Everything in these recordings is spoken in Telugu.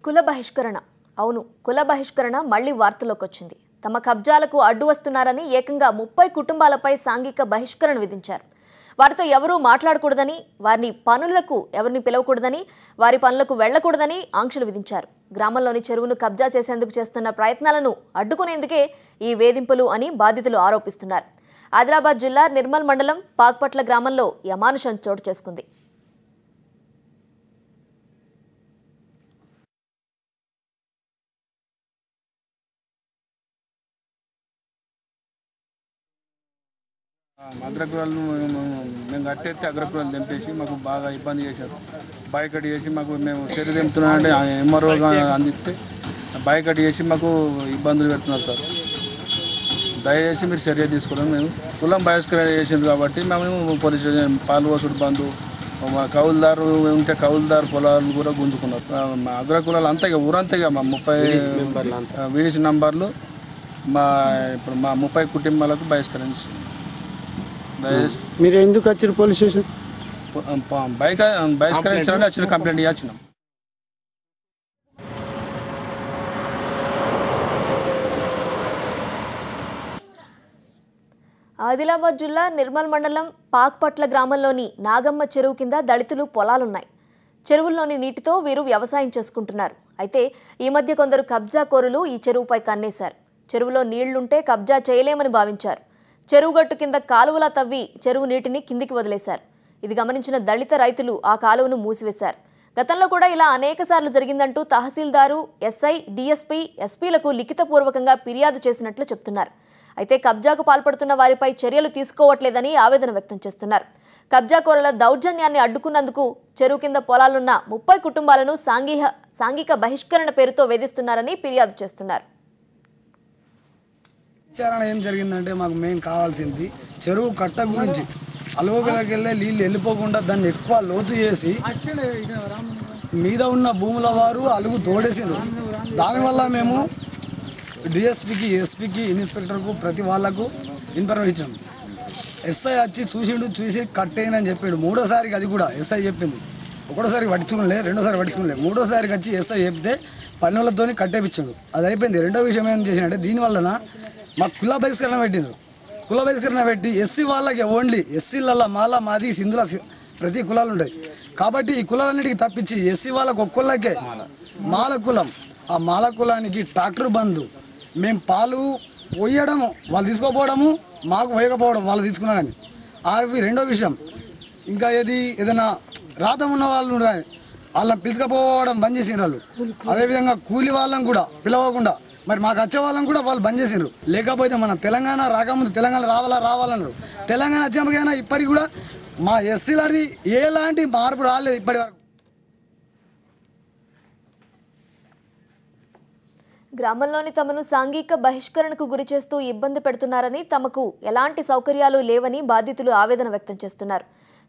కుల బహిష్కరణ అవును కుల బహిష్కరణ మళ్లీ వార్తలోకి వచ్చింది. తమ కబ్జాలకు అడ్డు వస్తున్నారని ఏకంగా 30 కుటుంబాలపై సాంఘిక బహిష్కరణ విధించారు. వారితో ఎవరూ మాట్లాడకూడదని, వారిని పనులకు ఎవరిని పిలవకూడదని, వారి పనులకు వెళ్లకూడదని ఆంక్షలు విధించారు. గ్రామంలోని చెరువును కబ్జా చేసేందుకు చేస్తున్న ప్రయత్నాలను అడ్డుకునేందుకే ఈ వేధింపులు అని బాధితులు ఆరోపిస్తున్నారు. ఆదిలాబాద్ జిల్లా నిర్మల్ మండలం పాక్పట్ల గ్రామంలో ఈ అమానుషం చోటు చేసుకుంది. అగ్రకులాలను మేము కట్టేస్తే అగ్రకులాలు తెంపేసి మాకు బాగా ఇబ్బంది చేశారు. బాయ్కట్ చేసి మాకు మేము చెరువు తెంపుతున్నామంటే ఎంఆర్ఓగా అందిస్తే బాయ్కట్ చేసి మాకు ఇబ్బందులు పెడుతున్నారు సార్. దయచేసి మీరు చర్య తీసుకోవడం. మేము కులం బహిష్కరణ చేసింది కాబట్టి మేము పోలీస్ స్టేషన్ పాల్వోసుడు బంధు కౌలుదారు ఉంటే కౌలుదారు పొలాలు కూడా గుంజుకున్నారు. మా అగ్రకులాలు అంతా ఇక ఊరంతా ఇక మా 30 వీడిసి నంబర్లు ఇప్పుడు మా 30 కుటుంబాలకు బహిష్కరించి. మీరు ఎందుకు వచ్చారు పోలీస్ స్టేషన్? బహిష్కరించాలని వచ్చిన కంప్లైంట్ ఇచ్చినాం. ఆదిలాబాద్ జిల్లా నిర్మల్ మండలం పాక్పట్ల గ్రామంలోని నాగమ్మ చెరువు కింద దళితులు పొలాలున్నాయి. చెరువుల్లోని నీటితో వీరు వ్యవసాయం చేసుకుంటున్నారు. అయితే ఈ మధ్య కొందరు కబ్జా కోరులు ఈ చెరువుపై కన్నేశారు. చెరువులో నీళ్లుంటే కబ్జా చేయలేమని భావించారు. చెరువుగట్టు కింద కాలువలా తవ్వి చెరువు నీటిని కిందికి వదిలేశారు. ఇది గమనించిన దళిత రైతులు ఆ కాలువను మూసివేశారు. గతంలో కూడా ఇలా అనేక సార్లు జరిగిందంటూ తహసీల్దారు, ఎస్ఐ, డిఎస్పీ, ఎస్పీలకు లిఖితపూర్వకంగా ఫిర్యాదు చేసినట్లు చెప్తున్నారు. అయితే కబ్జాకు పాల్పడుతున్న వారిపై చర్యలు తీసుకోవట్లేదని ఆవేదన వ్యక్తం చేస్తున్నారు. కబ్జాకోరుల దౌర్జన్యాన్ని అడ్డుకున్నందుకు చెరువు కింద పొలాలున్న 30 కుటుంబాలను సాంఘిక బహిష్కరణ పేరుతో వేధిస్తున్నారని ఫిర్యాదు చేస్తున్నారు. విచారణ ఏం జరిగిందంటే మాకు మెయిన్ కావాల్సింది చెరువు కట్ట గురించి. అలుగులోకి వెళ్ళే నీళ్ళు వెళ్ళిపోకుండా దాన్ని ఎక్కువ లోతు చేసి మీద ఉన్న భూముల వారు అలుగు తోడేసింది. దానివల్ల మేము డిఎస్పీకి, ఎస్పీకి, ఇన్స్పెక్టర్కు ప్రతి వాళ్ళకు ఇన్ఫర్మేషన్ ఇచ్చాం. ఎస్ఐ వచ్చి చూసి కట్టేయనని చెప్పాడు. మూడోసారికి అది కూడా ఎస్ఐ చెప్పింది. ఒకటోసారికి పట్టించుకోలే, రెండోసారి పట్టించుకోలే, మూడోసారికి వచ్చి ఎస్ఐ చెప్తే పనులతో కట్టేపించాడు. అది అయిపోయింది. రెండో విషయం ఏం చేసినంటే దీనివలన మాకు కుల బహిష్కరణ పెట్టిండ్రు. కుల బహిష్కరణ పెట్టి ఎస్సీ వాళ్ళకి ఓన్లీ ఎస్సీలలో మాది సింధుల ప్రతి కులాలు ఉంటాయి కాబట్టి ఈ కులాలన్నిటికీ తప్పించి ఎస్సీ వాళ్ళకి ఒక్కొక్కళ్ళకే మాల కులం, ఆ మాల కులానికి ట్రాక్టర్ బంధు, మేము పాలు పోయడము వాళ్ళు తీసుకోపోవడము, మాకు పోయకపోవడం వాళ్ళు తీసుకున్నా కానీ. అవి రెండో విషయం. ఇంకా ఏదైనా రాతం ఉన్న వాళ్ళు వాళ్ళని పిలుచుకపోవడం బంద్ చేసిన వాళ్ళు. అదేవిధంగా కూలి వాళ్ళని కూడా పిలవకుండా మరి మాకు వచ్చే వాళ్ళని కూడా వాళ్ళు బంద్ చేసిండ్రు. లేకపోతే మన తెలంగాణ రాకముందు తెలంగాణ రావాలన్నారు. తెలంగాణ వచ్చాకైనా ఇప్పటికి కూడా మా ఎస్సీలని ఎలాంటి మార్పు రాలేదు ఇప్పటి వరకు. గ్రామంలోని తమను సాంఘిక బహిష్కరణకు గురి చేస్తూ ఇబ్బంది పెడుతున్నారని, తమకు ఎలాంటి సౌకర్యాలు లేవని బాధితులు ఆవేదన వ్యక్తం చేస్తున్నారు.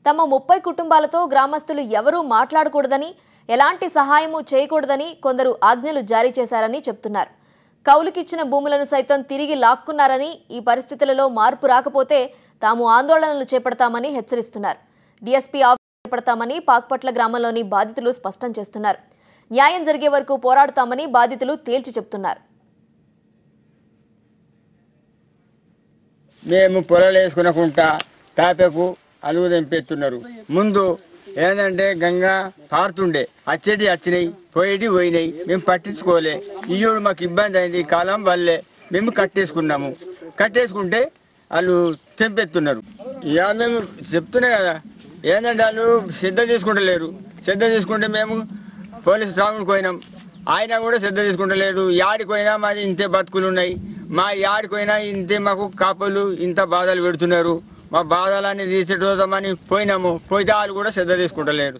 తమ 30 కుటుంబాలతో గ్రామస్తులు ఎవరూ మాట్లాడకూడదని, ఎలాంటి సహాయము చేయకూడదని కొందరు ఆజ్ఞలు జారీ చేశారని చెప్తున్నారు. కౌలుకిచ్చిన భూములను సైతం తిరిగి లాక్కున్నారని, ఈ పరిస్థితులలో మార్పు రాకపోతే తాము ఆందోళనలు చేపడతామని హెచ్చరిస్తున్నారు. డిఎస్పీ ఆఫీస్ చేపడతామని పాక్పట్ల గ్రామంలోని బాధితులు స్పష్టం చేస్తున్నారు. న్యాయం జరిగే వరకు పోరాడతామని బాధితులు తేల్చి చెప్తున్నారు. మేము పొలాలు వేసుకునకుంటా తాపెకు అలుగు తెంపెత్తున్నారు. ముందు ఏంటంటే గంగా పారుతుండే, అచ్చేటి వచ్చినాయి, పోయేటి పోయినాయి, మేము పట్టించుకోలే. ఇయ్యోడు మాకు ఇబ్బంది అయింది. కాలం వల్లే మేము కట్టేసుకుంటే వాళ్ళు తెంపెత్తున్నారు. ఇక మేము చెప్తున్నాయి కదా, ఏంటంటే వాళ్ళు శ్రద్ధ తీసుకుంటలేరు. శ్రద్ధ తీసుకుంటే మేము పోలీసు స్టాఫ్కి పోయినాం, ఆయన కూడా శ్రద్ధ తీసుకుంటలేరు. యాడికి పోయినా మాది ఇంతే బతుకులు ఉన్నాయి, మా యాడికి పోయినా ఇంతే మాకు కాపులు ఇంత బాధలు పెడుతున్నారు. మా బాధలన్నీ తీసేటోదామని పోయినాము, పోయితే వాళ్ళు కూడా శ్రద్ధ తీసుకుంటలేరు.